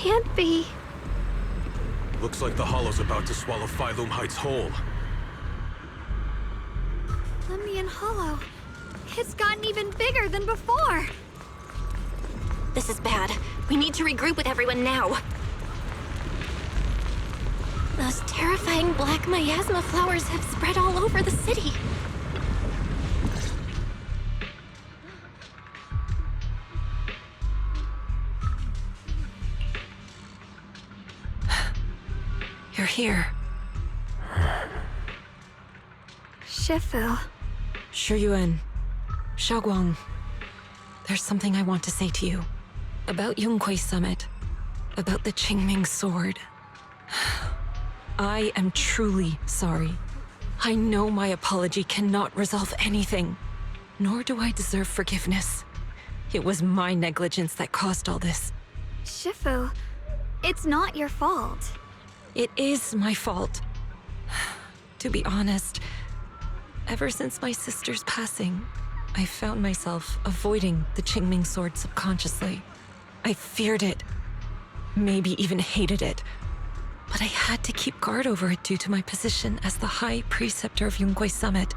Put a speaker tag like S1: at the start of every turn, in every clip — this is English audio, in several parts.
S1: can't be.
S2: Looks like the Hollow's about to swallow Phylum Heights whole.
S1: Lemnian Hollow. It's gotten even bigger than before.
S3: This is bad. We need to regroup with everyone now. Those terrifying black miasma flowers have spread all over the city.
S4: You're here.
S1: Shifu.
S4: Shiyuan. Xiaoguang. There's something I want to say to you. About Yunkwei Summit. About the Qingming Sword. I am truly sorry. I know my apology cannot resolve anything. Nor do I deserve forgiveness. It was my negligence that caused all this.
S1: Shifu, it's not your fault.
S4: It is my fault. To be honest, ever since my sister's passing, I found myself avoiding the Qingming Sword subconsciously. I feared it, maybe even hated it, but I had to keep guard over it due to my position as the High Preceptor of Yunkwei Summit.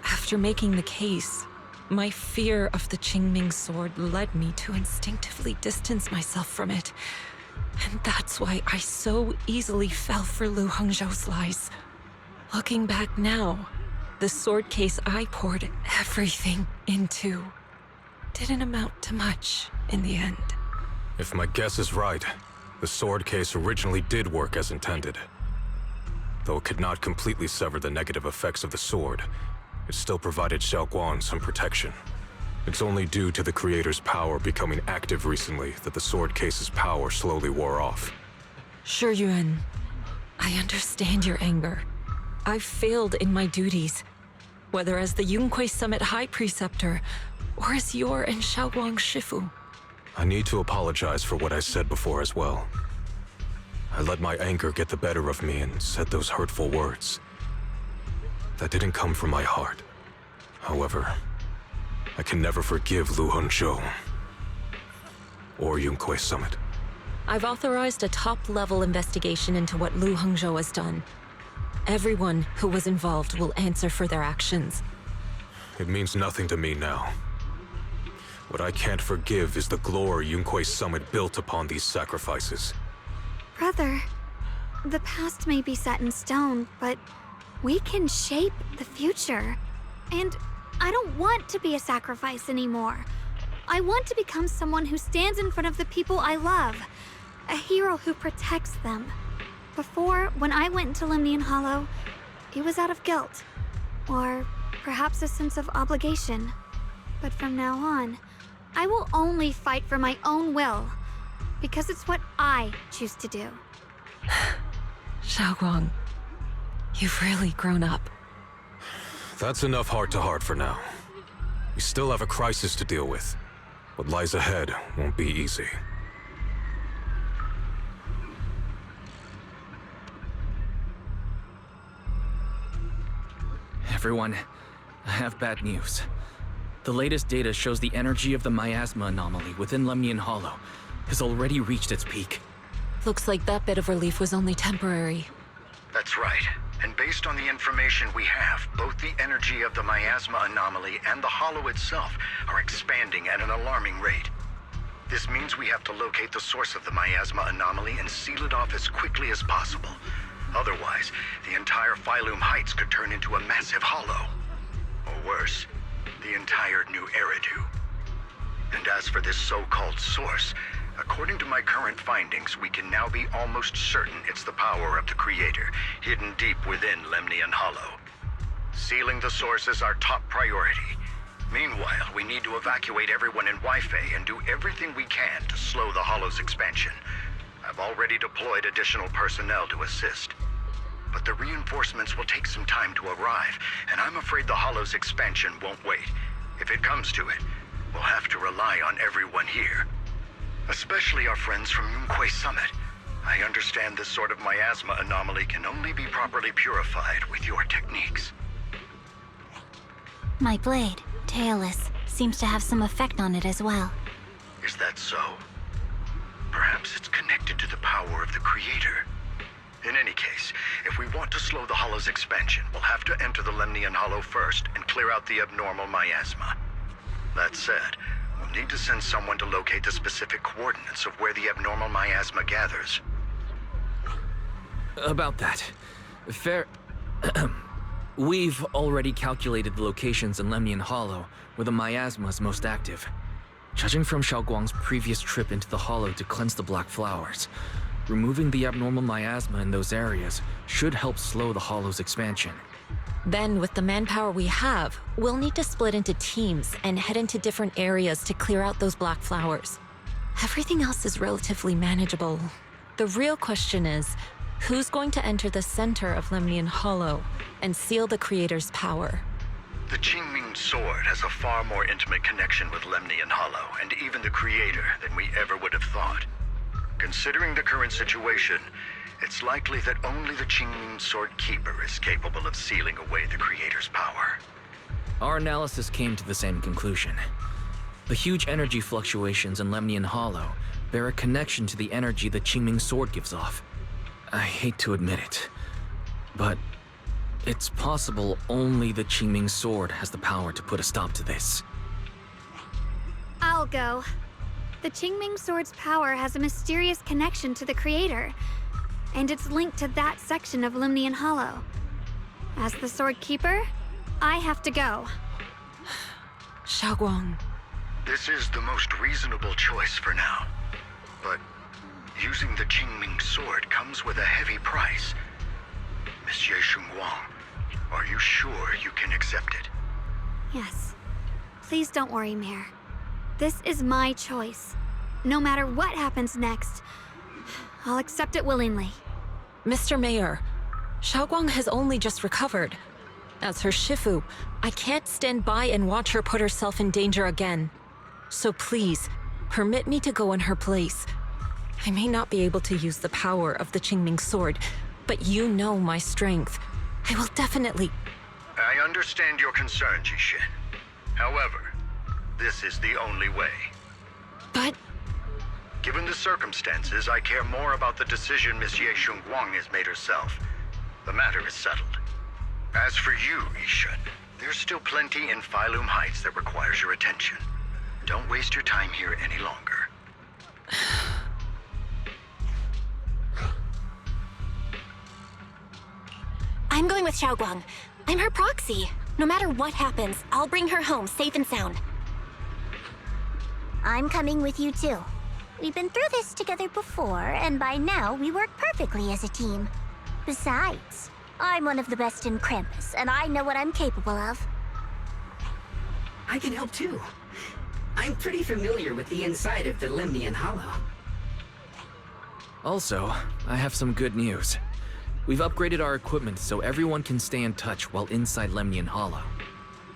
S4: After making the case, my fear of the Qingming Sword led me to instinctively distance myself from it. And that's why I so easily fell for Lu Hangzhou's lies. Looking back now, the sword case I poured everything into didn't amount to much in the end.
S2: If my guess is right, the sword case originally did work as intended. Though it could not completely sever the negative effects of the sword, it still provided Xiaoguang some protection. It's only due to the creator's power becoming active recently that the sword case's power slowly wore off.
S4: Shiyuan, I understand your anger. I've failed in my duties, whether as the Yunkwei Summit High Preceptor or as your and Xiaoguang's Shifu.
S2: I need to apologize for what I said before as well. I let my anger get the better of me and said those hurtful words. That didn't come from my heart. However, I can never forgive Lu Hangzhou or Yunkwei Summit.
S4: I've authorized a top-level investigation into what Lu Hangzhou has done. Everyone who was involved will answer for their actions.
S2: It means nothing to me now. What I can't forgive is the glory Yunkwei Summit built upon these sacrifices.
S1: Brother, the past may be set in stone, but we can shape the future. And I don't want to be a sacrifice anymore. I want to become someone who stands in front of the people I love. A hero who protects them. Before, when I went into Lemnian Hollow, it was out of guilt. Or perhaps a sense of obligation. But from now on, I will only fight for my own will. Because it's what I choose to do.
S4: Xiaoguang, you've really grown up.
S2: That's enough heart-to-heart for now. We still have a crisis to deal with. What lies ahead won't be easy.
S5: Everyone, I have bad news. The latest data shows the energy of the miasma anomaly within Lemnian Hollow has already reached its peak.
S4: Looks like that bit of relief was only temporary.
S6: That's right. And based on the information we have, both the energy of the miasma anomaly and the hollow itself are expanding at an alarming rate. This means we have to locate the source of the miasma anomaly and seal it off as quickly as possible. Otherwise, the entire Phylum Heights could turn into a massive hollow. Or worse, the entire New Eridu. And as for this so-called source, according to my current findings, we can now be almost certain it's the power of the Creator, hidden deep within Lemnian Hollow. Sealing the source is our top priority. Meanwhile, we need to evacuate everyone in Weifei and do everything we can to slow the Hollow's expansion. I've already deployed additional personnel to assist. But the reinforcements will take some time to arrive, and I'm afraid the Hollow's expansion won't wait. If it comes to it, we'll have to rely on everyone here. Especially our friends from Yunkwei Summit. I understand this sort of miasma anomaly can only be properly purified with your techniques.
S3: My blade, Tailless, seems to have some effect on it as well.
S6: Is that so? Perhaps it's connected to power of the Creator. In any case, if we want to slow the Hollow's expansion, we'll have to enter the Lemnian Hollow first and clear out the abnormal miasma. That said, we'll need to send someone to locate the specific coordinates of where the abnormal miasma gathers.
S5: About that. Fair... We've already calculated the locations in Lemnian Hollow where the miasma is most active. Judging from Xiaoguang's previous trip into the Hollow to cleanse the Black Flowers, removing the abnormal miasma in those areas should help slow the Hollow's expansion.
S4: Then, with the manpower we have, we'll need to split into teams and head into different areas to clear out those Black Flowers. Everything else is relatively manageable. The real question is, who's going to enter the center of Lemnian Hollow and seal the Creator's power?
S6: The Qingming Sword has a far more intimate connection with Lemnian Hollow and even the Creator than we ever would have thought. Considering the current situation, it's likely that only the Qingming Sword Keeper is capable of sealing away the Creator's power.
S5: Our analysis came to the same conclusion. The huge energy fluctuations in Lemnian Hollow bear a connection to the energy the Qingming Sword gives off. I hate to admit it, but it's possible only the Qingming Sword has the power to put a stop to this.
S1: I'll go. The Qingming Sword's power has a mysterious connection to the Creator, and it's linked to that section of Lemnian Hollow. As the Sword Keeper, I have to go.
S4: Xiaoguang.
S6: This is the most reasonable choice for now. But using the Qingming Sword comes with a heavy price. Monsieur Xinguang, are you sure you can accept it?
S1: Yes. Please don't worry, Mayor. This is my choice. No matter what happens next, I'll accept it willingly.
S4: Mr. Mayor, Xiaoguang has only just recovered. As her Shifu, I can't stand by and watch her put herself in danger again. So please, permit me to go in her place. I may not be able to use the power of the Qingming Sword, but you know my strength. I will definitely...
S6: I understand your concern, Jishin. However, this is the only way.
S4: But...
S6: Given the circumstances, I care more about the decision Monsieur Xinguang has made herself. The matter is settled. As for you, Yishin, there's still plenty in Phylum Heights that requires your attention. Don't waste your time here any longer.
S3: I'm going with Xiaoguang. I'm her proxy. No matter what happens, I'll bring her home safe and sound.
S7: I'm coming with you too. We've been through this together before, and by now we work perfectly as a team. Besides, I'm one of the best in Krampus, and I know what I'm capable of.
S8: I can help too. I'm pretty familiar with the inside of the Lemnian Hollow.
S5: Also, I have some good news. We've upgraded our equipment so everyone can stay in touch while inside Lemnian Hollow.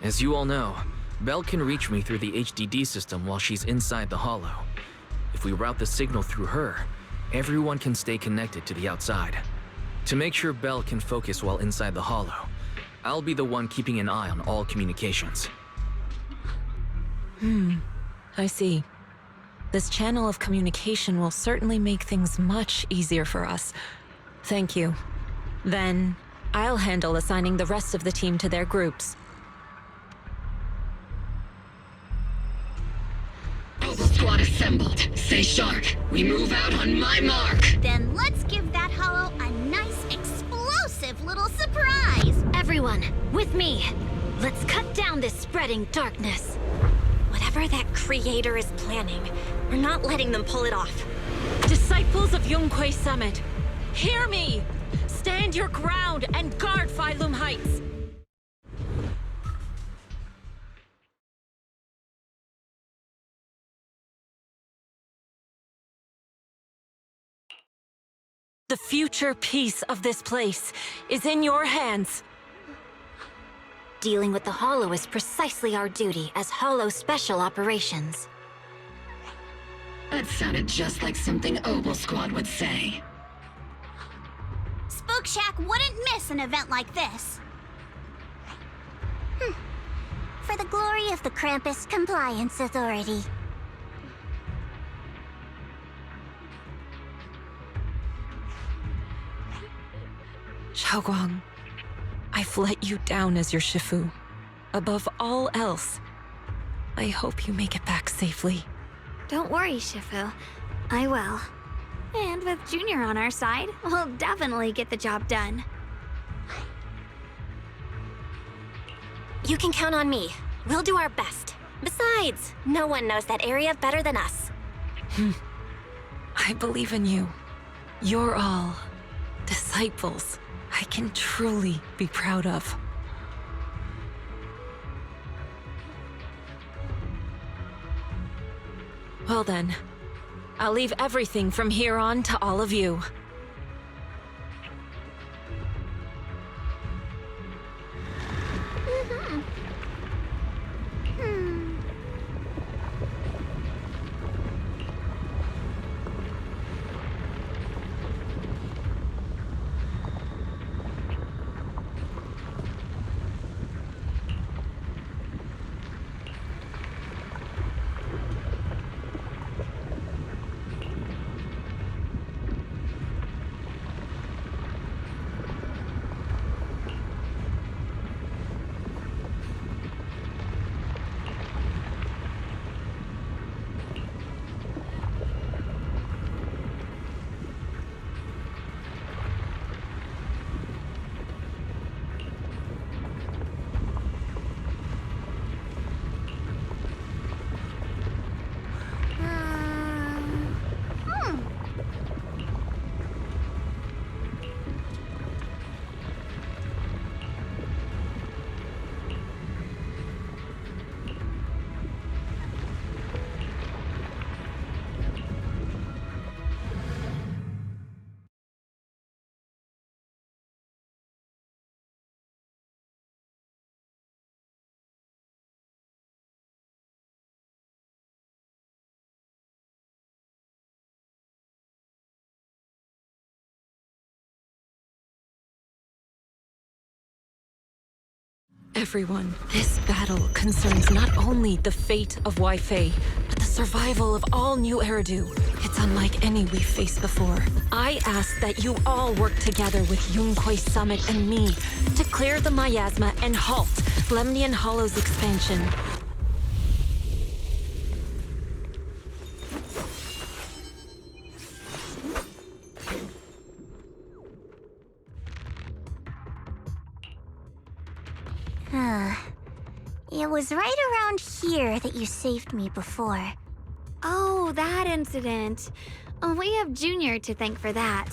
S5: As you all know, Belle can reach me through the HDD system while she's inside the Hollow. If we route the signal through her, everyone can stay connected to the outside. To make sure Belle can focus while inside the Hollow, I'll be the one keeping an eye on all communications.
S4: I see. This channel of communication will certainly make things much easier for us. Thank you. Then, I'll handle assigning the rest of the team to their groups.
S8: Noble squad assembled. Stay sharp. We move out on my mark.
S7: Then let's give that hollow a nice, explosive little surprise!
S3: Everyone, with me. Let's cut down this spreading darkness. Whatever that Creator is planning, we're not letting them pull it off.
S4: Disciples of Yonghui Summit, hear me! Stand your ground and guard Phylum Heights! The future peace of this place is in your hands.
S3: Dealing with the Hollow is precisely our duty as Hollow Special Operations.
S8: That sounded just like something Noble squad would say.
S7: Spook Shack wouldn't miss an event like this. For the glory of the Krampus Compliance Authority.
S4: Xiaoguang, I've let you down as your Shifu. Above all else, I hope you make it back safely.
S1: Don't worry, Shifu. I will. And with Junior on our side, we'll definitely get the job done.
S3: You can count on me. We'll do our best. Besides, no one knows that area better than us.
S4: I believe in you. You're all disciples I can truly be proud of. Well then, I'll leave everything from here on to all of you. Everyone, this battle concerns not only the fate of Wei-Fei, but the survival of all New Eridu. It's unlike any we've faced before. I ask that you all work together with Yunquei Summit and me to clear the miasma and halt Lemnian Hollow's expansion.
S7: It was right around here that you saved me before.
S1: Oh, that incident. Oh, we have Junior to thank for that.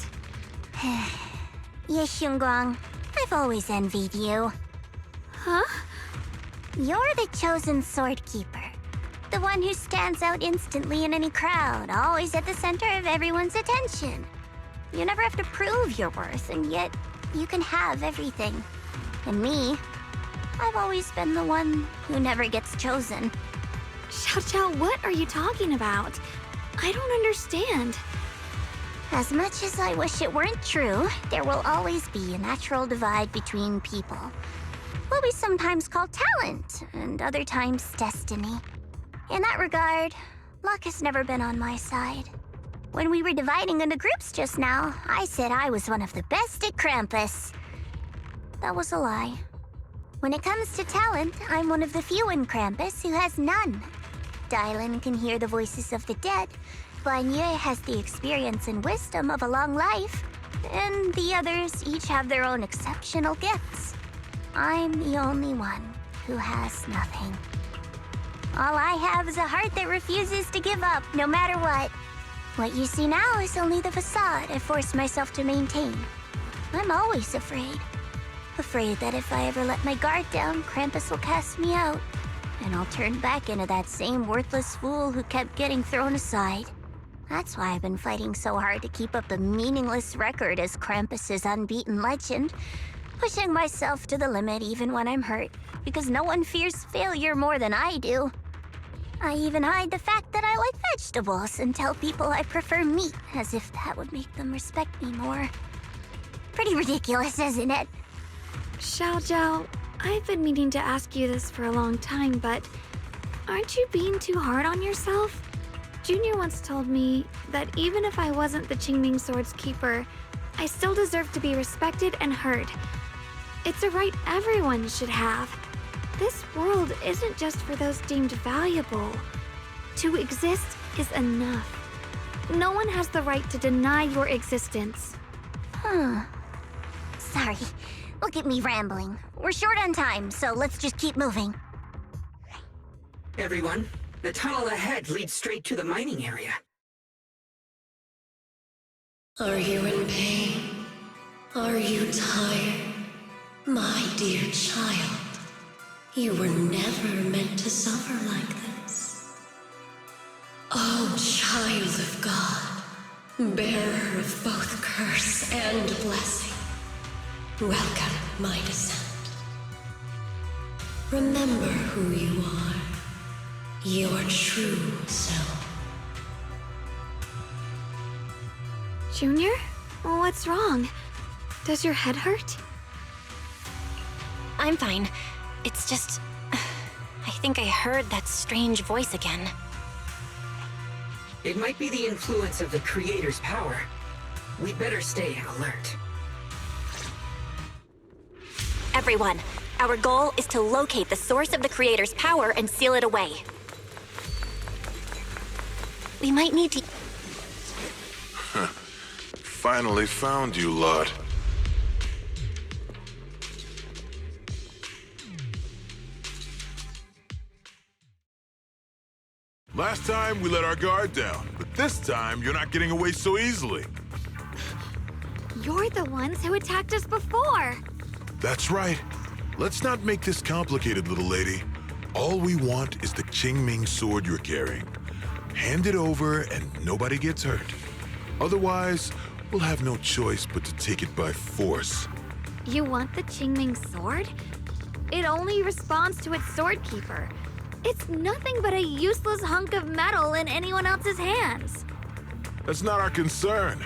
S7: Yes, Xiongguang, I've always envied you.
S1: Huh?
S7: You're the chosen sword keeper. The one who stands out instantly in any crowd, always at the center of everyone's attention. You never have to prove your worth, and yet you can have everything. And me, I've always been the one who never gets chosen.
S1: Xiao, what are you talking about? I don't understand.
S7: As much as I wish it weren't true, there will always be a natural divide between people. What we sometimes call talent, and other times destiny. In that regard, luck has never been on my side. When we were dividing into groups just now, I said I was one of the best at Krampus. That was a lie. When it comes to talent, I'm one of the few in Krampus who has none. Dylan can hear the voices of the dead, Banye has the experience and wisdom of a long life, and the others each have their own exceptional gifts. I'm the only one who has nothing. All I have is a heart that refuses to give up, no matter what. What you see now is only the facade I forced myself to maintain. I'm always afraid. Afraid that if I ever let my guard down, Krampus will cast me out, and I'll turn back into that same worthless fool who kept getting thrown aside. That's why I've been fighting so hard to keep up a meaningless record as Krampus's unbeaten legend, pushing myself to the limit even when I'm hurt, because no one fears failure more than I do. I even hide the fact that I like vegetables and tell people I prefer meat, as if that would make them respect me more. Pretty ridiculous, isn't it?
S1: Xiao, I've been meaning to ask you this for a long time, but aren't you being too hard on yourself? Junior once told me that even if I wasn't the Qingming Sword's keeper, I still deserve to be respected and heard. It's a right everyone should have. This world isn't just for those deemed valuable. To exist is enough. No one has the right to deny your existence.
S7: Sorry. Look at me rambling. We're short on time, so let's just keep moving.
S8: Everyone, the tunnel ahead leads straight to the mining area.
S9: Are you in pain? Are you tired? My dear child, you were never meant to suffer like this. Oh, child of God, bearer of both curse and blessing, welcome my descent. Remember who you are, your true self.
S1: Junior? What's wrong? Does your head hurt?
S3: I'm fine. It's just... I think I heard that strange voice again.
S8: It might be the influence of the Creator's power. We'd better stay alert.
S3: Everyone, our goal is to locate the source of the Creator's power and seal it away. We might need to...
S10: Finally found you, lot. Last time we let our guard down, but this time you're not getting away so easily.
S1: You're the ones who attacked us before.
S10: That's right. Let's not make this complicated, little lady. All we want is the Qingming sword you're carrying. Hand it over and nobody gets hurt. Otherwise, we'll have no choice but to take it by force.
S1: You want the Qingming sword? It only responds to its sword keeper. It's nothing but a useless hunk of metal in anyone else's hands.
S10: That's not our concern.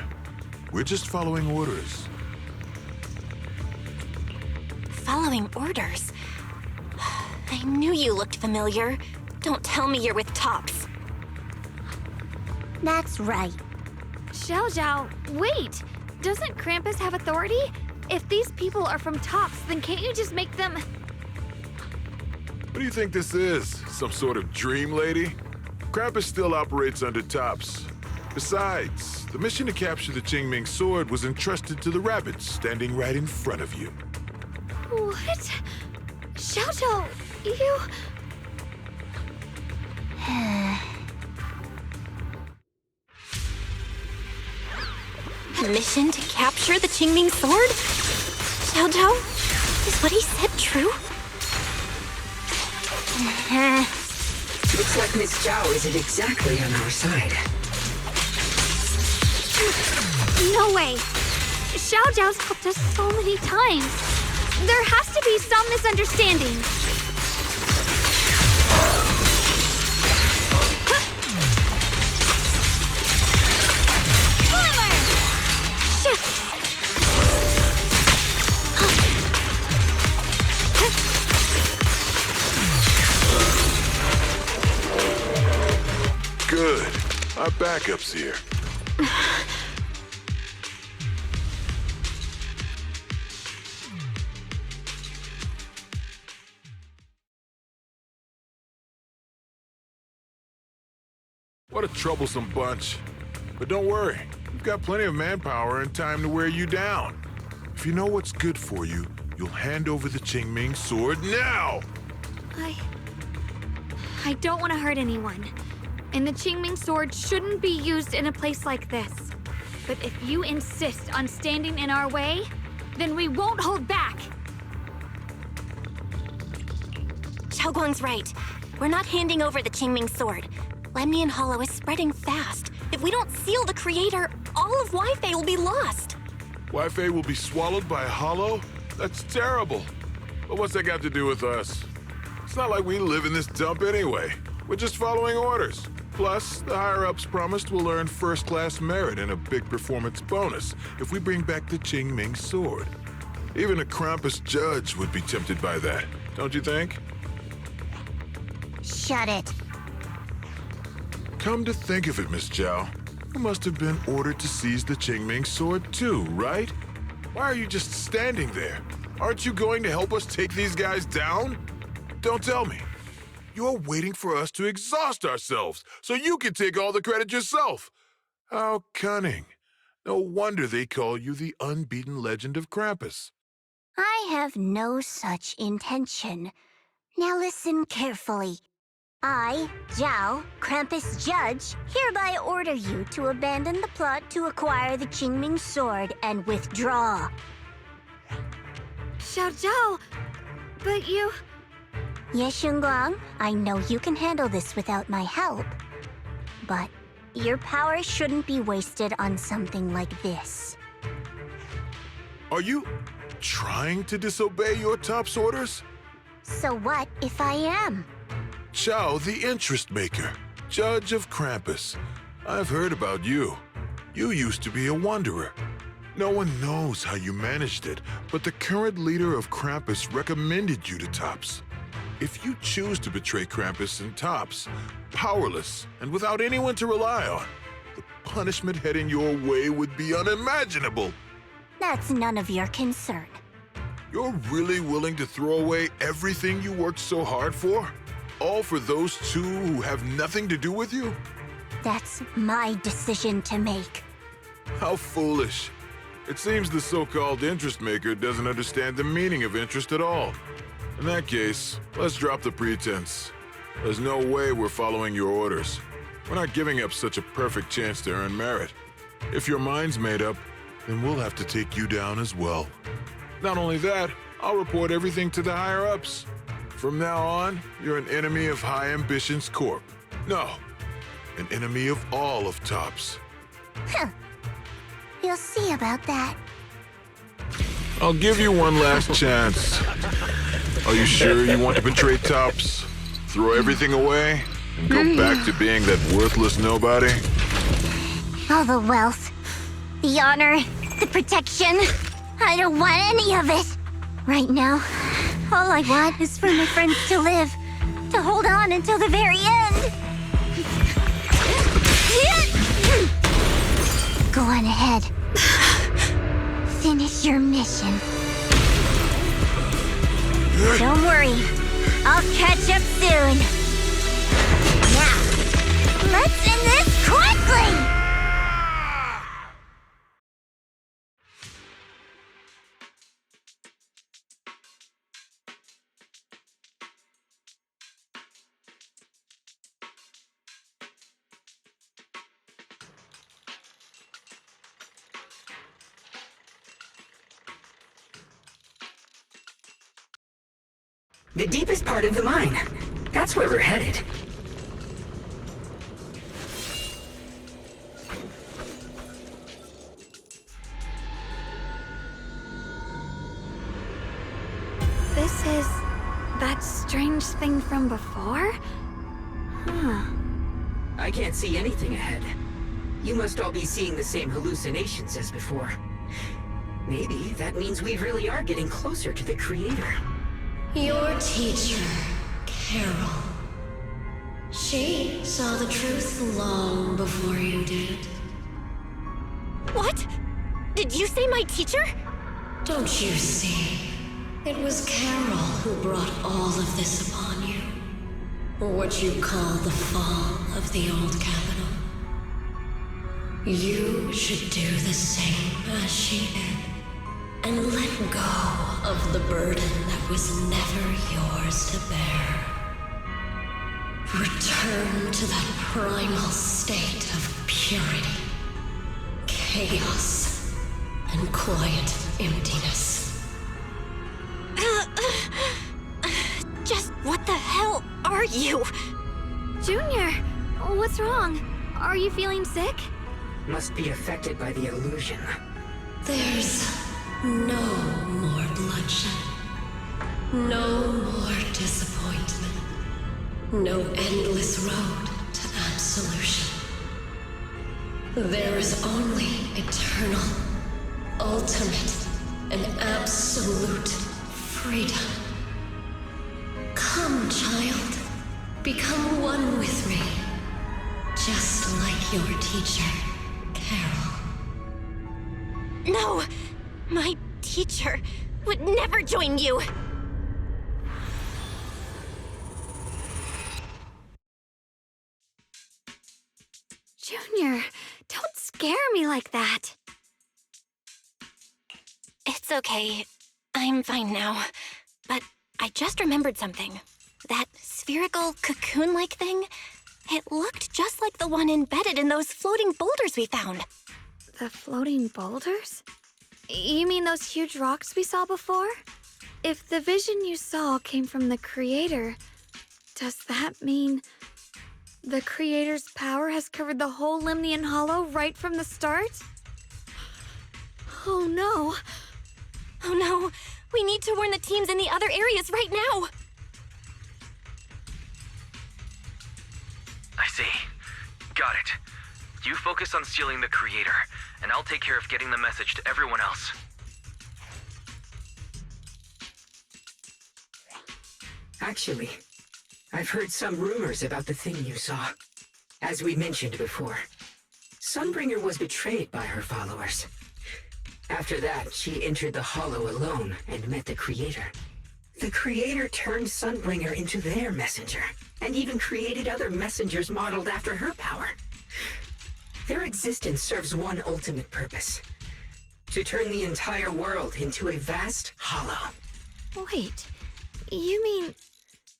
S10: We're just following orders.
S3: Following orders? I knew you looked familiar. Don't tell me you're with Tops.
S7: That's right.
S1: Xiao, wait! Doesn't Krampus have authority? If these people are from Tops, then can't you just make them...
S10: What do you think this is? Some sort of dream lady? Krampus still operates under Tops. Besides, the mission to capture the Qingming sword was entrusted to the rabbits standing right in front of you.
S1: What? Xiao, you...
S3: Mission to capture the Qingming sword? Xiao Zhao? Is what he said true?
S8: Looks like Miss Zhao isn't exactly on our side.
S1: No way! Xiao Zhao's helped us so many times. There has to be some misunderstanding.
S10: Good. Our backup's here. What a troublesome bunch. But don't worry, we've got plenty of manpower and time to wear you down. If you know what's good for you, you'll hand over the Qingming sword now!
S1: I don't want to hurt anyone. And the Qingming sword shouldn't be used in a place like this. But if you insist on standing in our way, then we won't hold back!
S3: Xiao Guang's right. We're not handing over the Qingming sword. Lemnian Hollow is spreading fast. If we don't seal the Creator, all of Wi-Fi will be lost.
S10: Wi-Fi will be swallowed by a hollow? That's terrible. But what's that got to do with us? It's not like we live in this dump anyway. We're just following orders. Plus, the higher-ups promised we'll earn first-class merit and a big performance bonus if we bring back the Qingming sword. Even a Krampus judge would be tempted by that, don't you think?
S7: Shut it.
S10: Come to think of it, Miss Zhao, You must have been ordered to seize the Qingming sword too, right? Why are you just standing there? Aren't you going to help us take these guys down? Don't tell me. You're waiting for us to exhaust ourselves so you can take all the credit yourself. How cunning. No wonder they call you the unbeaten legend of Krampus.
S7: I have no such intention. Now listen carefully. I, Zhao, Krampus Judge, hereby order you to abandon the plot to acquire the Qingming sword and withdraw.
S1: Xiao Zhao, but you...
S7: Ye Xingguang, I know you can handle this without my help. But your power shouldn't be wasted on something like this.
S10: Are you trying to disobey your top's orders?
S7: So what if I am?
S10: Zhao, the interest maker, judge of Krampus. I've heard about you. You used to be a wanderer. No one knows how you managed it, but the current leader of Krampus recommended you to Tops. If you choose to betray Krampus and Tops, powerless and without anyone to rely on, the punishment heading your way would be unimaginable.
S7: That's none of your concern.
S10: You're really willing to throw away everything you worked so hard for? All for those two who have nothing to do with you?
S7: That's my decision to make.
S10: How foolish. It seems the so-called interest maker doesn't understand the meaning of interest at all. In that case, let's drop the pretense. There's no way we're following your orders. We're not giving up such a perfect chance to earn merit. If your mind's made up, then we'll have to take you down as well. Not only that, I'll report everything to the higher-ups. From now on, you're an enemy of High Ambitions Corp. No, an enemy of all of Tops.
S7: Huh. We'll see about that.
S10: I'll give you one last chance. Are you sure you want to betray Tops? Throw everything away and go back to being that worthless nobody?
S7: All the wealth, the honor, the protection. I don't want any of it. Right now, all I want is for my friends to live, to hold on until the very end. Go on ahead. Finish your mission. Don't worry, I'll catch up soon. Now, let's end this quickly!
S8: The deepest part of the mine. That's where we're headed.
S1: This is that strange thing from before? Huh.
S8: I can't see anything ahead. You must all be seeing the same hallucinations as before. Maybe that means we really are getting closer to the Creator.
S9: Your teacher, Carol. She saw the truth long before you did.
S3: What? Did you say my teacher?
S9: Don't you see? It was Carol who brought all of this upon you. What you call the fall of the old capital. You should do the same as she did. And let go of the burden that was never yours to bear. Return to that primal state of purity, chaos, and quiet emptiness.
S3: Just what the hell are you?
S1: Junior, what's wrong? Are you feeling sick?
S8: Must be affected by the illusion.
S9: There's no more bloodshed. No more disappointment. No endless road to absolution. There is only eternal, ultimate, and absolute freedom. Come, child. Become one with me. Just like your teacher, Carol.
S3: No! My teacher would never join you!
S1: Junior, don't scare me like that.
S3: It's okay. I'm fine now. But I just remembered something. That spherical cocoon-like thing, it looked just like the one embedded in those floating boulders we found.
S1: The floating boulders? You mean those huge rocks we saw before? If the vision you saw came from the Creator, does that mean the Creator's power has covered the whole Lemnian Hollow right from the start? Oh no!
S3: Oh no! We need to warn the teams in the other areas right now!
S5: I see. Got it. You focus on stealing the Creator, and I'll take care of getting the message to everyone else.
S8: Actually, I've heard some rumors about the thing you saw. As we mentioned before, Sunbringer was betrayed by her followers. After that, she entered the Hollow alone and met the Creator. The Creator turned Sunbringer into their messenger, and even created other messengers modeled after her power. Their existence serves one ultimate purpose: to turn the entire world into a vast hollow.
S1: Wait, you mean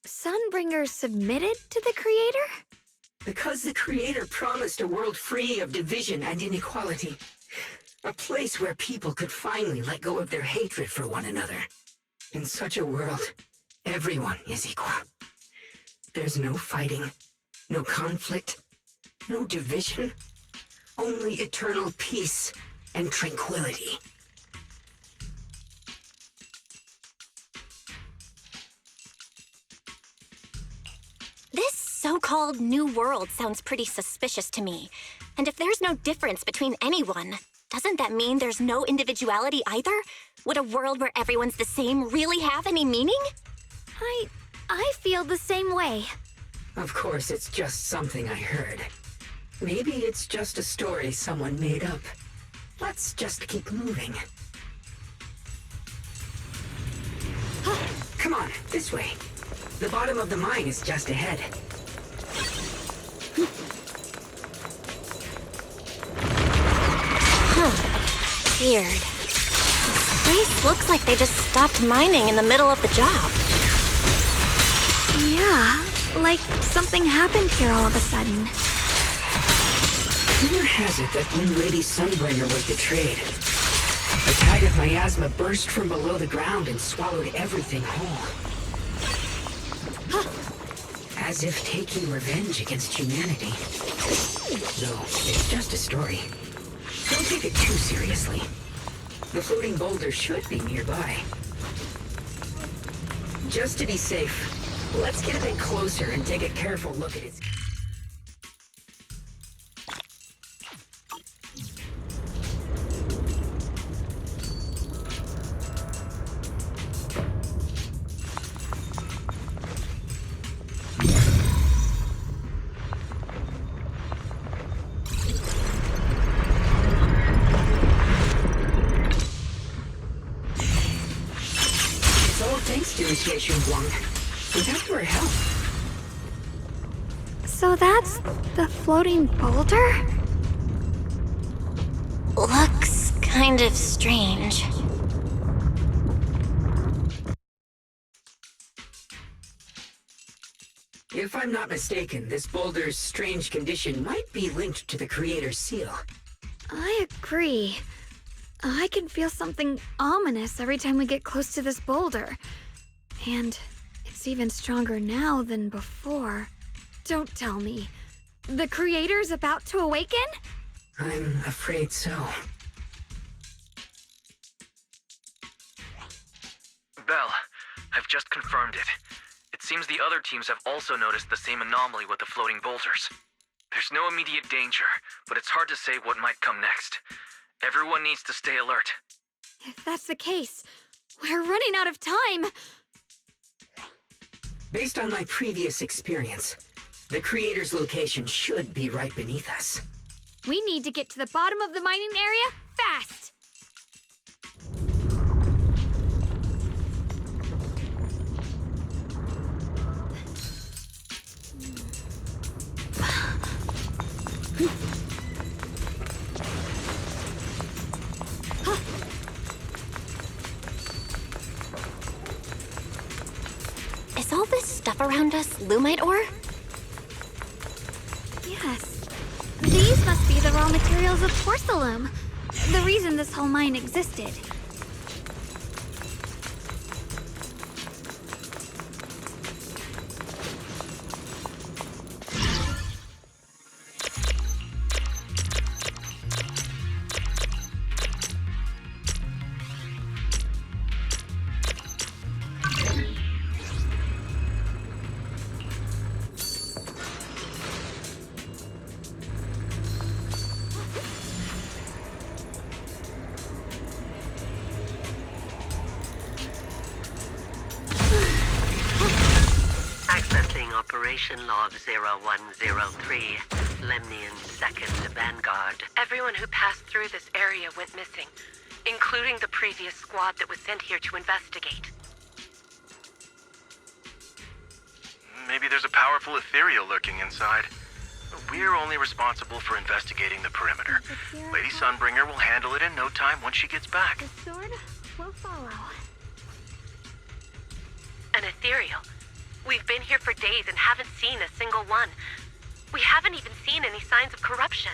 S1: Sunbringer submitted to the Creator?
S8: Because the Creator promised a world free of division and inequality. A place where people could finally let go of their hatred for one another. In such a world, everyone is equal. There's no fighting, no conflict, no division, only eternal peace and tranquility.
S3: This so-called new world sounds pretty suspicious to me. And if there's no difference between anyone, doesn't that mean there's no individuality either? Would a world where everyone's the same really have any meaning?
S1: I feel the same way.
S8: Of course, it's just something I heard. Maybe it's just a story someone made up. Let's just keep moving. Come on, this way. The bottom of the mine is just ahead.
S3: Weird. This place looks like they just stopped mining in the middle of the job.
S1: Yeah, like something happened here all of a sudden.
S8: Rumor has it that when Lady Sunbringer was betrayed, a tide of miasma burst from below the ground and swallowed everything whole. As if taking revenge against humanity. Though, it's just a story. Don't take it too seriously. The floating boulder should be nearby. Just to be safe, let's get a bit closer and take a careful look at its... Without your help.
S1: So that's the floating boulder?
S3: Looks kind of strange.
S8: If I'm not mistaken, this boulder's strange condition might be linked to the Creator's seal.
S1: I agree. I can feel something ominous every time we get close to this boulder. And it's even stronger now than before. Don't tell me. The Creator's about to awaken?
S8: I'm afraid so.
S5: Belle, I've just confirmed it. It seems the other teams have also noticed the same anomaly with the floating boulders. There's no immediate danger, but it's hard to say what might come next. Everyone needs to stay alert.
S1: If that's the case, we're running out of time.
S8: Based on my previous experience, the Creator's location should be right beneath us.
S1: We need to get to the bottom of the mining area fast!
S3: Is all this stuff around us Lumite ore?
S1: Yes. These must be the raw materials of porcelain. The reason this whole mine existed.
S11: Accessing Operation Log 0103, Lemnian 2nd Vanguard.
S12: Everyone who passed through this area went missing, including the previous squad that was sent here to investigate.
S6: Maybe there's a powerful ethereal lurking inside. We're only responsible for investigating the perimeter. Lady Sunbringer will handle it in no time once she gets back.
S1: The sword will follow.
S12: An ethereal. We've been here for days and haven't seen a single one. We haven't even seen any signs of corruption.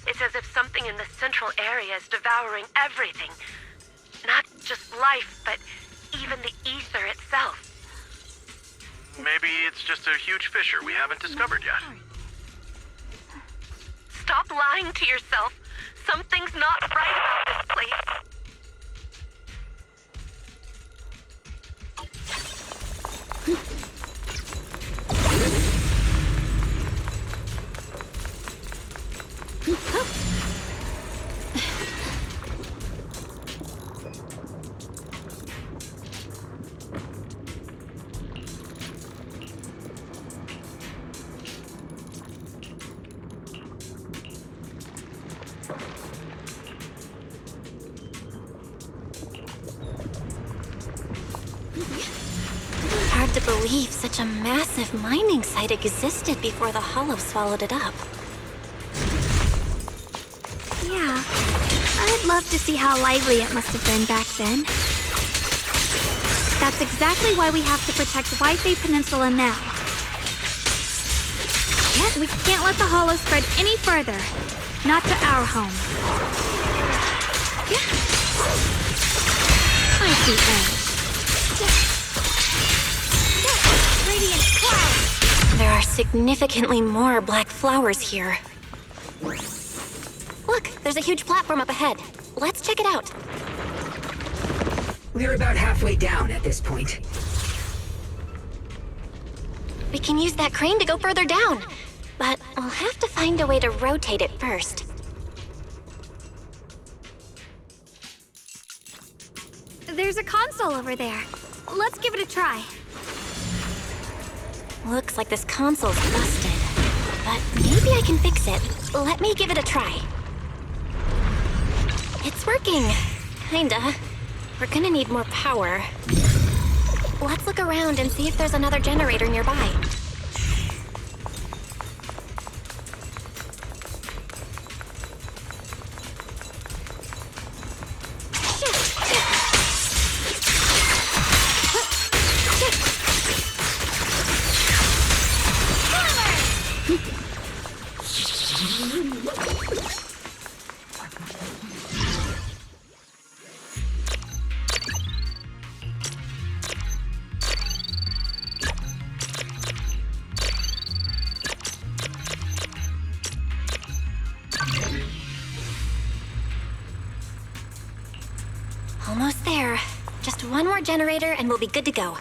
S12: It's as if something in the central area is devouring everything. Not just life, but even the ether itself.
S6: Maybe it's just a huge fissure we haven't discovered yet.
S12: Stop lying to yourself. Something's not right about this place.
S3: Hard to believe such a massive mining site existed before the Hollow swallowed it up.
S1: Yeah. I'd love to see how lively it must have been back then. That's exactly why we have to protect Wi-Fi Peninsula now. Yet we can't let the Hollow spread any further. Not to our home. I see edge. Radiant cloud!
S3: There are significantly more black flowers here. Look, there's a huge platform up ahead. Let's check it out.
S8: We're about halfway down at this point.
S3: We can use that crane to go further down. But we'll have to find a way to rotate it first.
S1: There's a console over there. Let's give it a try.
S3: Looks like this console's busted. But maybe I can fix it. Let me give it a try. It's working. Kinda. We're gonna need more power. Let's look around and see if there's another generator nearby. Almost there. Just one more generator and we'll be good to go.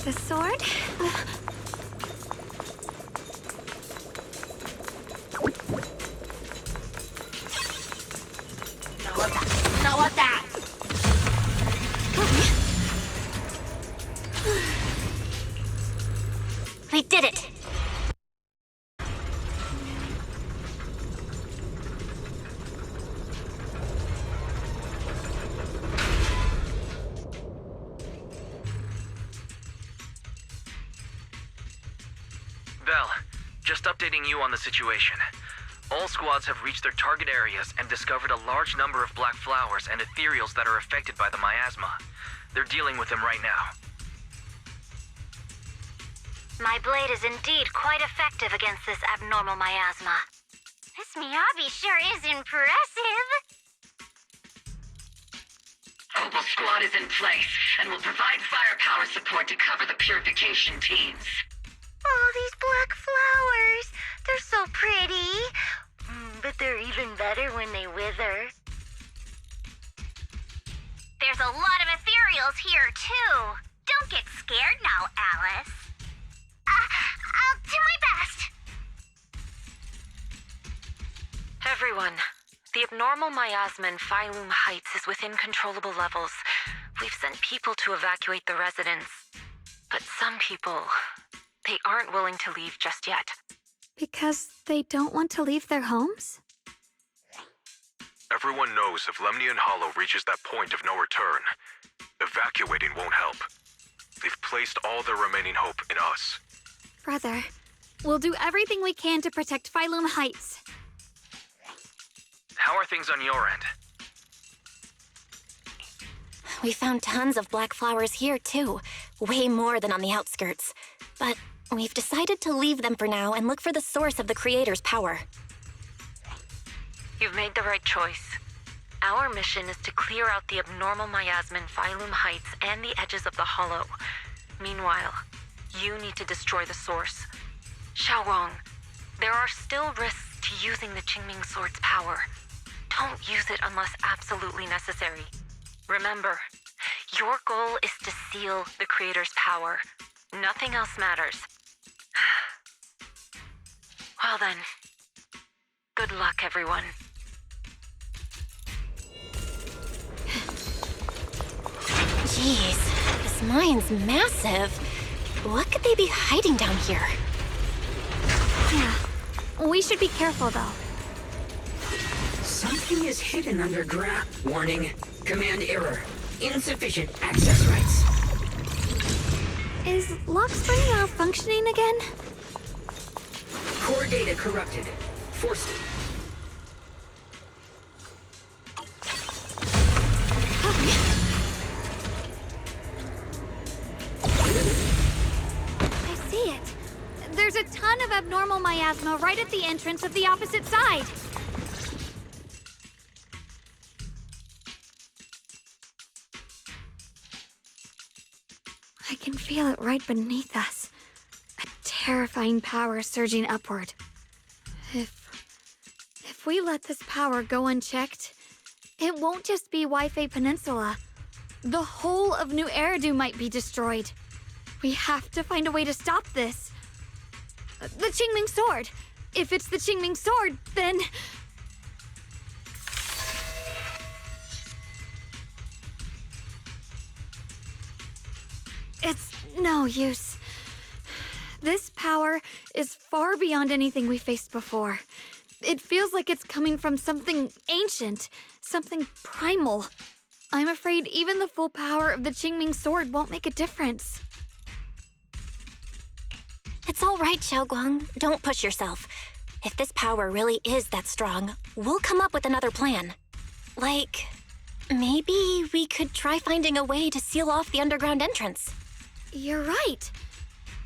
S1: The sword?
S3: We did it!
S5: Bell, just updating you on the situation. All squads have reached their target areas and discovered a large number of black flowers and ethereals that are affected by the miasma. They're dealing with them right now.
S7: My blade is indeed quite effective against this abnormal miasma. This Miyabi sure is impressive.
S8: Opal Squad is in place and will provide firepower support to cover the purification teams.
S7: Oh, these black flowers. They're so pretty. But they're even better when they wither. There's a lot of ethereals here, too. Don't get scared now, Alice. I'll do my best.
S4: Everyone, the abnormal miasma in Phylum Heights is within controllable levels. We've sent people to evacuate the residents. But some people, they aren't willing to leave just yet.
S1: Because they don't want to leave their homes?
S2: Everyone knows if Lemnian Hollow reaches that point of no return, evacuating won't help. They've placed all their remaining hope in us.
S1: Brother, we'll do everything we can to protect Phylum Heights.
S5: How are things on your end?
S3: We found tons of black flowers here, too. Way more than on the outskirts. But we've decided to leave them for now and look for the source of the Creator's power.
S4: You've made the right choice. Our mission is to clear out the abnormal miasma in Phylum Heights and the edges of the Hollow. Meanwhile, you need to destroy the source. Xiaowang, there are still risks to using the Qingming Sword's power. Don't use it unless absolutely necessary. Remember, your goal is to seal the Creator's power. Nothing else matters. Well then, good luck, everyone.
S3: Jeez, this mine's massive. What could they be hiding down here?
S1: Yeah, we should be careful though.
S8: Something is hidden underground. Warning. Command error. Insufficient access rights.
S1: Is lock spring malfunctioning again?
S8: Core data corrupted. Forced.
S1: I see it. There's a ton of abnormal miasma right at the entrance of the opposite side. I can feel it right beneath us. A terrifying power surging upward. If we let this power go unchecked, it won't just be Wi-Fi Peninsula. The whole of New Eridu might be destroyed. We have to find a way to stop this. The Qingming Sword. If it's the Qingming Sword, then... It's no use. This power is far beyond anything we faced before. It feels like it's coming from something ancient, something primal. I'm afraid even the full power of the Qingming Sword won't make a difference.
S3: It's all right, Xiaoguang. Don't push yourself. If this power really is that strong, we'll come up with another plan. Like, maybe we could try finding a way to seal off the underground entrance.
S1: You're right.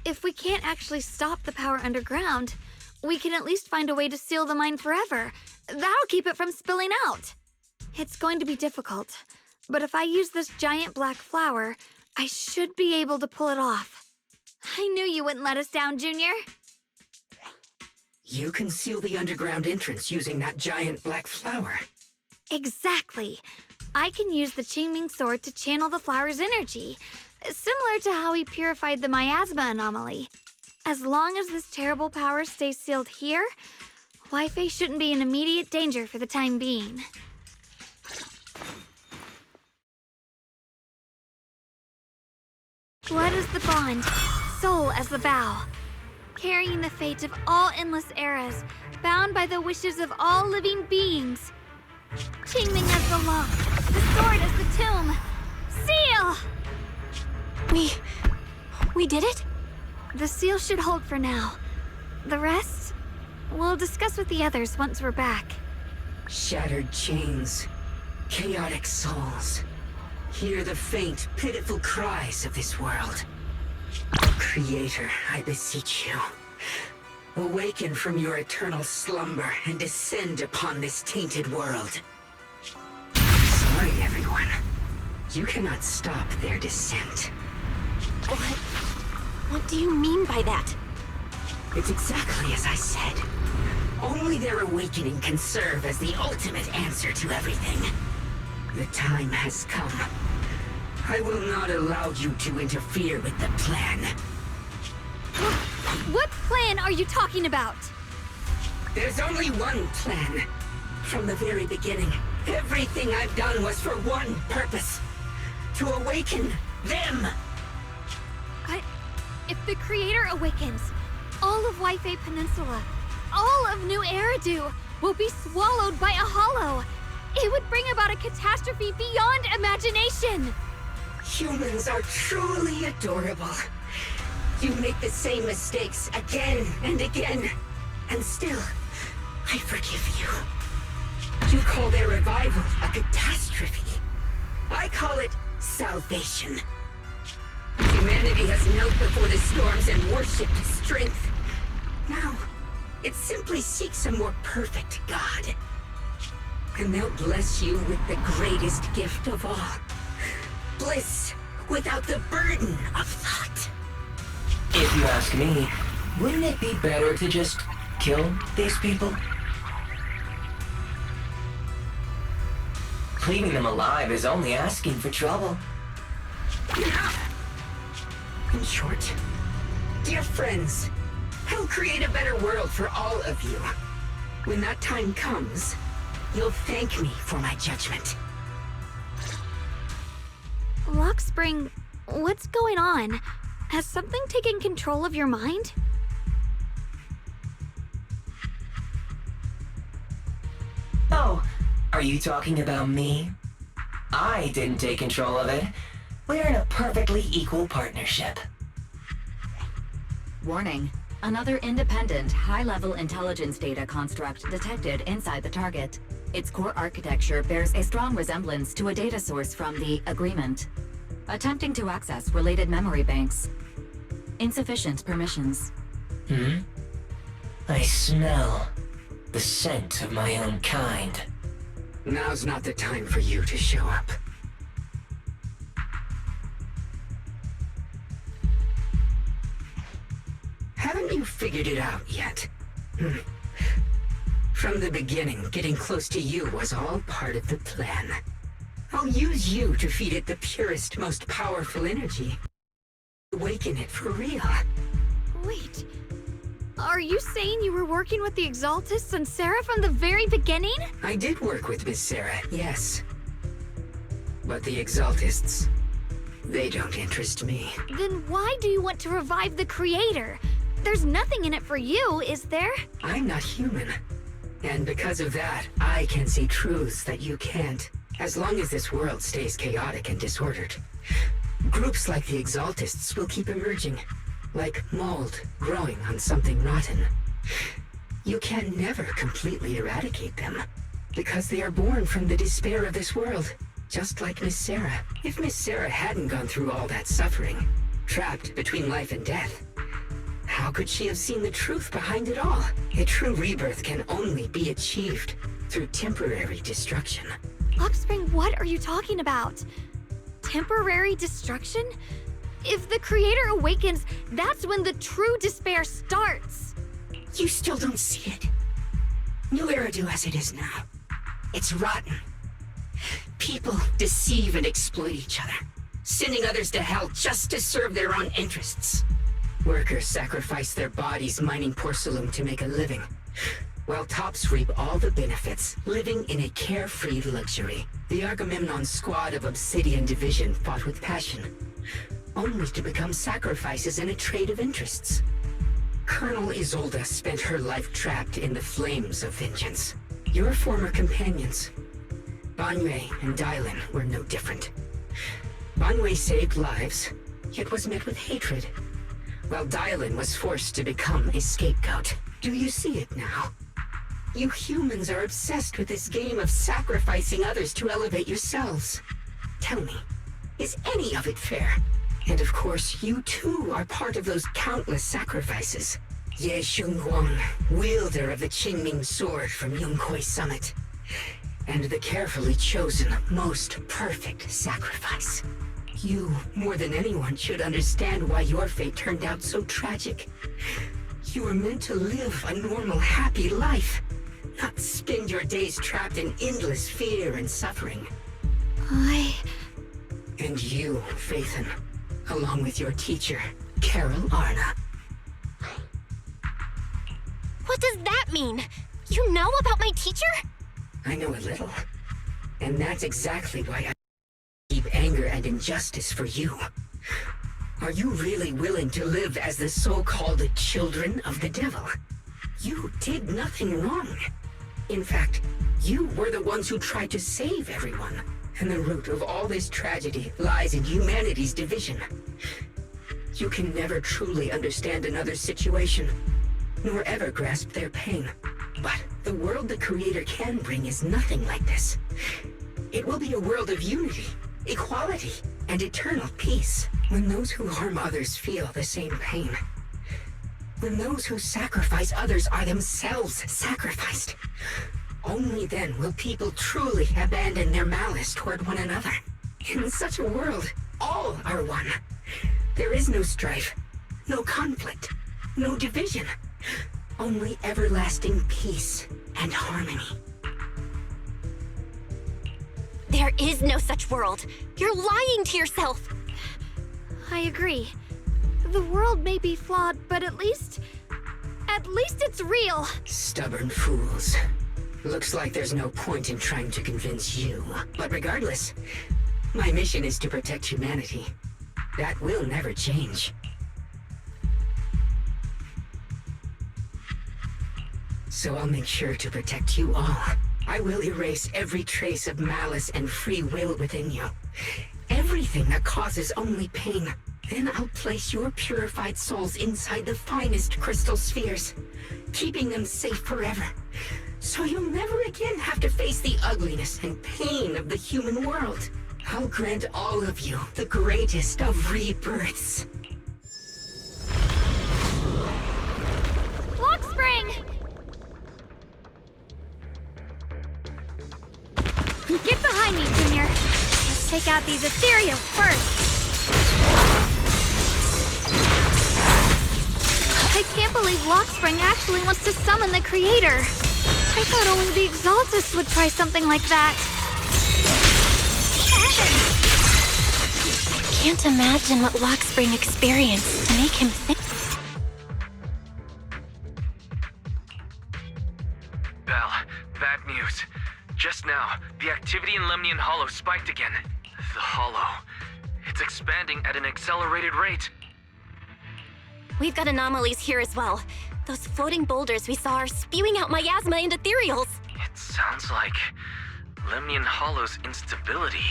S1: If we can't actually stop the power underground, we can at least find a way to seal the mine forever. That'll keep it from spilling out. It's going to be difficult, but if I use this giant black flower, I should be able to pull it off. I knew you wouldn't let us down, Junior.
S8: You can seal the underground entrance using that giant black flower.
S1: Exactly. I can use the Qingming Sword to channel the flower's energy. Similar to how he purified the miasma anomaly. As long as this terrible power stays sealed here, Wi-Fi shouldn't be in immediate danger for the time being. Blood as the bond, soul as the vow. Carrying the fate of all endless eras, bound by the wishes of all living beings. Qingming as the lock, the sword as the tomb. Seal!
S3: We did it?
S1: The seal should hold for now. The rest, we'll discuss with the others once we're back.
S8: Shattered chains, chaotic souls. Hear the faint, pitiful cries of this world. Creator, I beseech you. Awaken from your eternal slumber and descend upon this tainted world. Sorry, everyone. You cannot stop their descent.
S3: What do you mean by that?
S8: It's exactly as I said. Only their awakening can serve as the ultimate answer to everything. The time has come. I will not allow you to interfere with the plan.
S1: What plan are you talking about?
S8: There's only one plan. From the very beginning, everything I've done was for one purpose. To awaken them.
S1: If the Creator awakens, all of Wi-Fi Peninsula, all of New Eridu will be swallowed by a hollow. It would bring about a catastrophe beyond imagination.
S8: Humans are truly adorable. You make the same mistakes again and again, and still, I forgive you. You call their revival a catastrophe. I call it salvation. Humanity has knelt before the storms and worshipped strength. Now, it simply seeks a more perfect God. And they'll bless you with the greatest gift of all. Bliss without the burden of thought.
S13: If you ask me, wouldn't it be better to just kill these people? Leaving them alive is only asking for trouble.
S8: In short, dear friends, I'll create a better world for all of you. When that time comes, you'll thank me for my judgment.
S1: Lockspring, what's going on? Has something taken control of your mind?
S13: Oh, are you talking about me? I didn't take control of it. We're in a perfectly equal partnership.
S14: Warning. Another independent, high-level intelligence data construct detected inside the target. Its core architecture bears a strong resemblance to a data source from the Agreement. Attempting to access related memory banks. Insufficient permissions.
S13: I smell the scent of my own kind.
S8: Now's not the time for you to show up. Haven't you figured it out yet? From the beginning, getting close to you was all part of the plan. I'll use you to feed it the purest, most powerful energy. Awaken it for real.
S1: Wait, are you saying you were working with the Exaltists and Sarah from the very beginning?
S8: I did work with Miss Sarah, yes. But the Exaltists, they don't interest me.
S1: Then why do you want to revive the Creator? There's nothing in it for you, is there?
S8: I'm not human. And because of that, I can see truths that you can't. As long as this world stays chaotic and disordered, groups like the Exaltists will keep emerging, like mold growing on something rotten. You can never completely eradicate them, because they are born from the despair of this world, just like Miss Sarah. If Miss Sarah hadn't gone through all that suffering, trapped between life and death, how could she have seen the truth behind it all? A true rebirth can only be achieved through temporary destruction.
S1: Lockspring, what are you talking about? Temporary destruction? If the Creator awakens, that's when the true despair starts.
S8: You still don't see it. New Eridu as it is now. It's rotten. People deceive and exploit each other. sending others to hell just to serve their own interests. Workers sacrifice their bodies mining porcelain to make a living, while tops reap all the benefits, living in a carefree luxury. The Agamemnon squad of Obsidian Division fought with passion, only to become sacrifices in a trade of interests. Colonel Isolde spent her life trapped in the flames of vengeance. Your former companions, Banwei and Dylan, were no different. Banwei saved lives, yet was met with hatred, while Dylan was forced to become a scapegoat. Do you see it now? You humans are obsessed with this game of sacrificing others to elevate yourselves. Tell me, is any of it fair? And of course, you too are part of those countless sacrifices. Ye Xunguang, wielder of the Qingming sword from Yongkoi Summit, and the carefully chosen, most perfect sacrifice. You, more than anyone, should understand why your fate turned out so tragic. You were meant to live a normal, happy life, not spend your days trapped in endless fear and suffering. And you, Phaethon, along with your teacher, Carol Arna.
S3: What does that mean? You know about my teacher?
S8: I know a little. And that's exactly why I keep anger and injustice for you. Are you really willing to live as the so-called children of the devil? You did nothing wrong. In fact, you were the ones who tried to save everyone. And the root of all this tragedy lies in humanity's division. You can never truly understand another's situation, nor ever grasp their pain. But the world the Creator can bring is nothing like this. It will be a world of unity, equality, and eternal peace. When those who harm others feel the same pain. When those who sacrifice others are themselves sacrificed. Only then will people truly abandon their malice toward one another. In such a world, all are one. There is no strife, no conflict, no division. Only everlasting peace and harmony.
S3: There is no such world. You're lying to yourself.
S1: I agree. The world may be flawed, but at least it's real.
S8: Stubborn fools. Looks like there's no point in trying to convince you. But regardless, my mission is to protect humanity. That will never change. So I'll make sure to protect you all. I will erase every trace of malice and free will within you. Everything that causes only pain. Then I'll place your purified souls inside the finest crystal spheres, keeping them safe forever. So you'll never again have to face the ugliness and pain of the human world. I'll grant all of you the greatest of rebirths.
S1: Lock spring! Get behind me, Junior. Let's take out these ethereals first. I can't believe Lockspring actually wants to summon the Creator. I thought only the Exaltists would try something like that.
S3: I can't imagine what Lockspring experienced to make him think.
S5: Belle, bad news. Just now, the activity in Lemnian Hollow spiked again. The Hollow. It's expanding at an accelerated rate.
S3: We've got anomalies here as well. Those floating boulders we saw are spewing out miasma and ethereals.
S5: It sounds like Lemnian Hollow's instability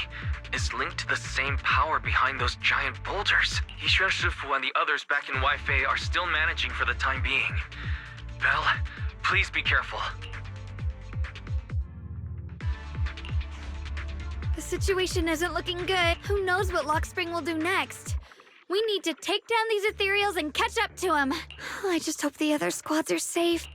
S5: is linked to the same power behind those giant boulders. Yixuan Shifu and the others back in Weifei are still managing for the time being. Belle, please be careful.
S1: The situation isn't looking good. Who knows what Lockspring will do next? We need to take down these ethereals and catch up to him. I just hope the other squads are safe.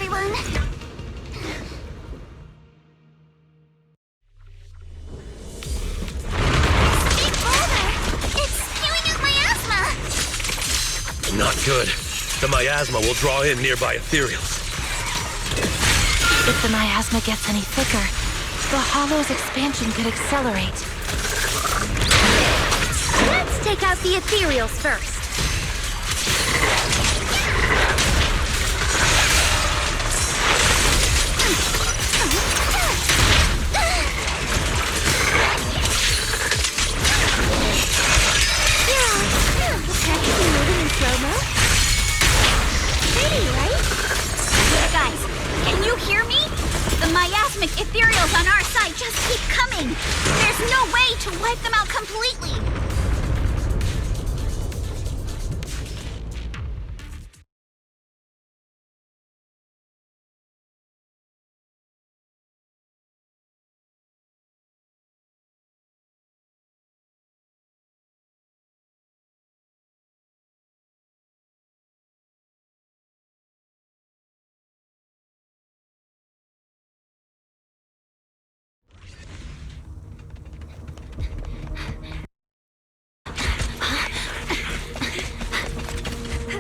S7: everyone! Big boulder! It's spewing out miasma!
S15: Not good. The miasma will draw in nearby ethereals.
S12: If the miasma gets any thicker, the hollow's expansion could accelerate.
S1: Let's take out the ethereals first.
S7: Practically moving in slow-mo? Pretty, right?
S1: Guys, can you hear me? The miasmic ethereals on our side just keep coming. There's no way to wipe them out completely.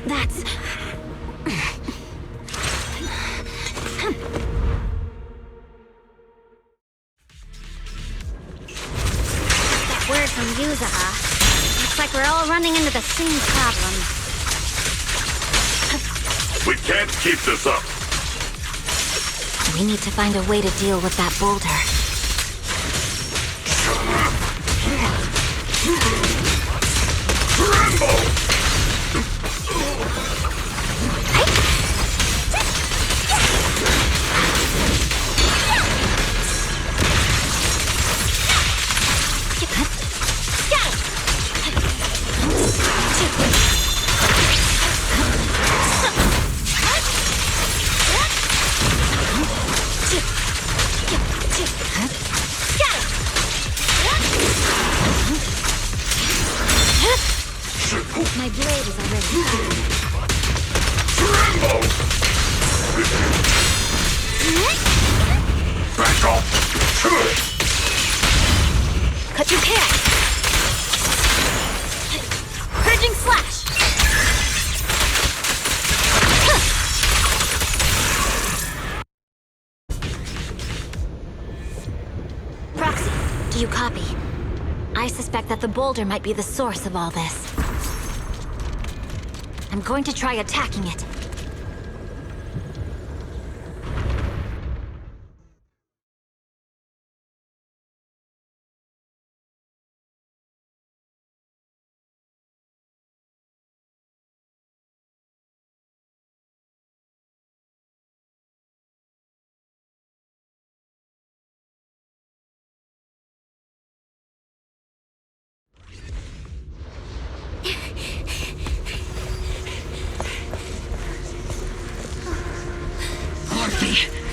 S12: That's...
S1: That word from Yuzaha. Looks like we're all running into the same problem.
S10: We can't keep this up.
S12: We need to find a way to deal with that boulder.
S1: My blade is already
S10: Back off!
S12: Cut your can! Purging slash! Proxy, do you copy? I suspect that the boulder might be the source of all this. I'm going to try attacking it.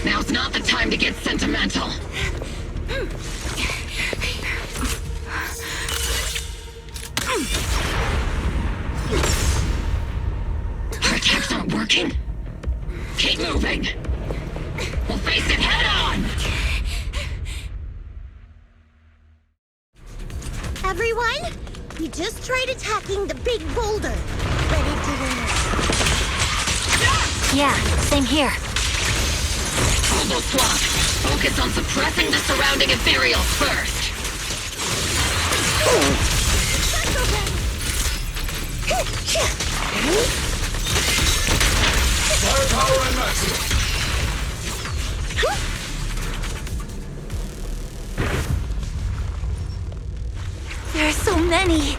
S9: Now's not the time to get sentimental. Our attacks aren't working. Keep moving. We'll face it head on.
S7: Everyone, we just tried attacking the big boulder. But it didn't...
S12: Yeah, same here.
S9: Combo swap. Focus on suppressing the surrounding ethereals first.
S10: Firepower and maximum.
S12: There are so many.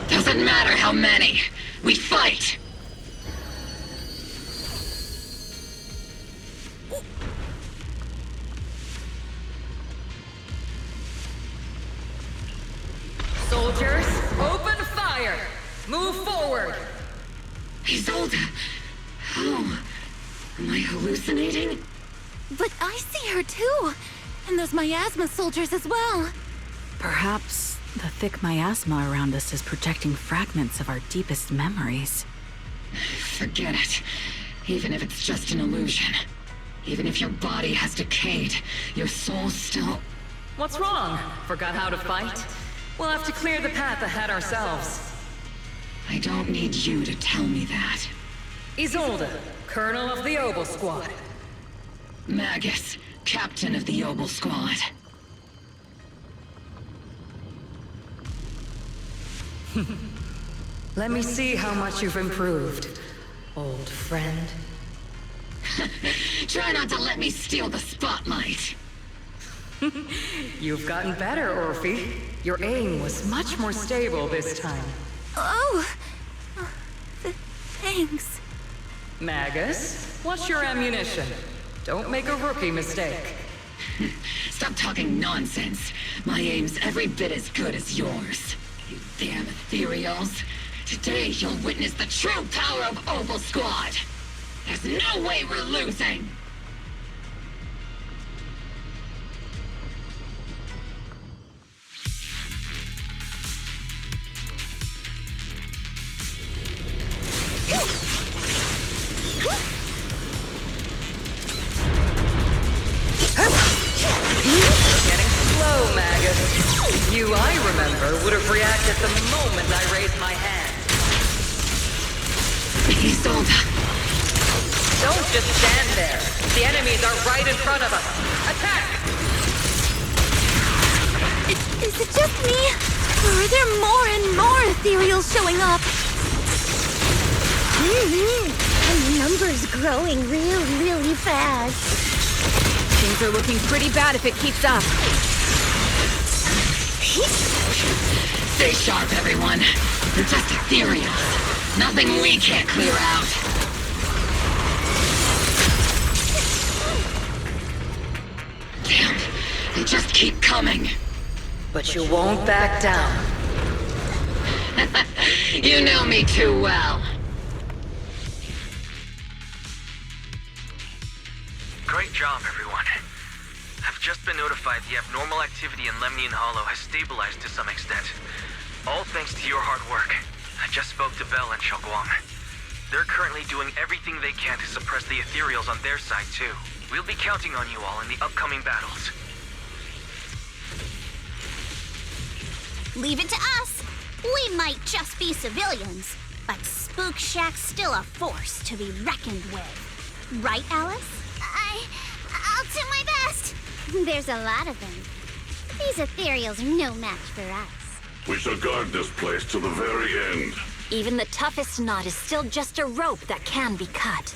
S9: Doesn't matter how many. We fight.
S4: Soldiers, open fire! Move forward!
S9: Isolde. How? Am I hallucinating?
S1: But I see her too. And those miasma soldiers as well.
S16: Perhaps the thick miasma around us is projecting fragments of our deepest memories.
S9: Forget it.
S8: Even if it's just an illusion. Even if your body has decayed, your soul still...
S14: What's wrong? Forgot how to fight? We'll have to clear the path ahead ourselves.
S8: I don't need you to tell me that.
S14: Isolde, Colonel of the Obel Squad.
S8: Magus, Captain of the Obel Squad.
S14: Let me see how much you've improved, old friend.
S8: Try not to let me steal the spotlight.
S14: You've gotten better, Orphe. Your aim was much more stable this time.
S1: Oh! Thanks.
S14: Magus, what's your ammunition? Don't make a rookie mistake.
S8: Stop talking nonsense. My aim's every bit as good as yours. You damn ethereals. Today you'll witness the true power of Obel Squad. There's no way we're losing.
S14: Getting slow, Magus. You, I remember, would have reacted the moment I raised my hand.
S8: Isolde.
S14: Don't just stand there. The enemies are right in front of us. Attack!
S1: Is it just me? Or are there more and more ethereals showing up?
S7: The number's growing really fast.
S16: Things are looking pretty bad if it keeps up.
S8: Stay sharp, everyone. They're just ethereals. Nothing we can't clear out. Damn, they just keep coming.
S14: But you won't back down.
S8: You know me too well.
S5: Great job, everyone. I've just been notified the abnormal activity in Lemnian Hollow has stabilized to some extent. All thanks to your hard work. I just spoke to Bell and Xiaoguang. They're currently doing everything they can to suppress the ethereals on their side, too. We'll be counting on you all in the upcoming battles.
S7: Leave it to us. We might just be civilians, but Spook Shack's still a force to be reckoned with. Right, Alice? I'll do my best. There's a lot of them. These ethereals are no match for us.
S10: We shall guard this place to the very end.
S3: Even the toughest knot is still just a rope that can be cut.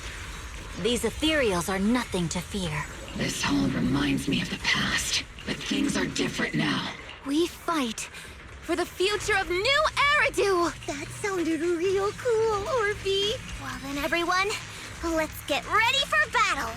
S3: These ethereals are nothing to fear.
S8: This all reminds me of the past, but things are different now.
S1: We fight for the future of New Eridu!
S7: That sounded real cool, Orphe. Well then, everyone, let's get ready for battle.